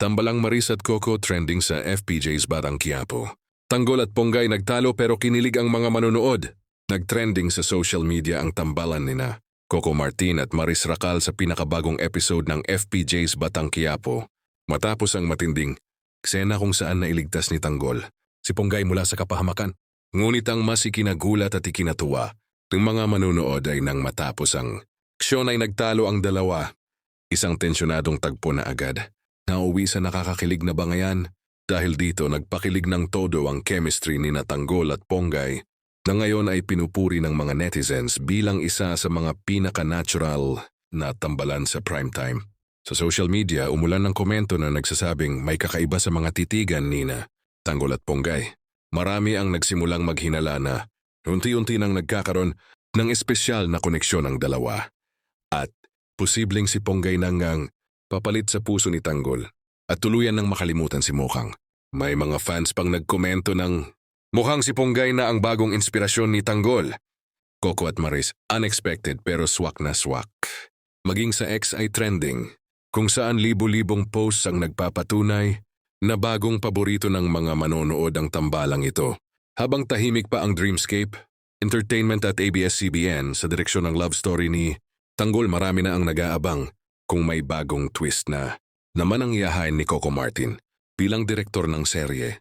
Tambalang Maris at Coco trending sa FPJ's Batang Quiapo. Tanggol at Ponggay nagtalo pero kinilig ang mga manonood. Nagtrending sa social media ang tambalan nina Coco Martin at Maris Racal sa pinakabagong episode ng FPJ's Batang Quiapo. Matapos ang matinding eksena kung saan nailigtas ni Tanggol si Ponggay mula sa kapahamakan. Ngunit ang mas ikinagulat at ikinatuwa ng mga manonood ay nang matapos ang aksyon ay nagtalo ang dalawa. Isang tensyonadong tagpo na agad. Nauwi sa nakakakilig na bangayan dahil dito nagpakilig ng todo ang chemistry ni Tanggol at Ponggay na ngayon ay pinupuri ng mga netizens bilang isa sa mga pinaka-natural na tambalan sa primetime. Sa social media, umulan ng komento na nagsasabing may kakaiba sa mga titigan ni Tanggol at Ponggay. Marami ang nagsimulang maghinala na unti-unti nang nagkakaroon ng espesyal na koneksyon ang dalawa. At posibleng si Ponggay nang papalit sa puso ni Tanggol at tuluyan ng makalimutan si Mukhang. May mga fans pang nagkomento ng mukhang si Ponggay na ang bagong inspirasyon ni Tanggol. Coco at Maris, unexpected pero swak na swak. Maging sa X ay trending, kung saan libo-libong posts ang nagpapatunay na bagong paborito ng mga manonood ang tambalang ito. Habang tahimik pa ang Dreamscape, Entertainment at ABS-CBN sa direksyon ng love story ni Tanggol, marami na ang nag-aabang kung may bagong twist na naman ang iyahain ni Coco Martin bilang direktor ng serye.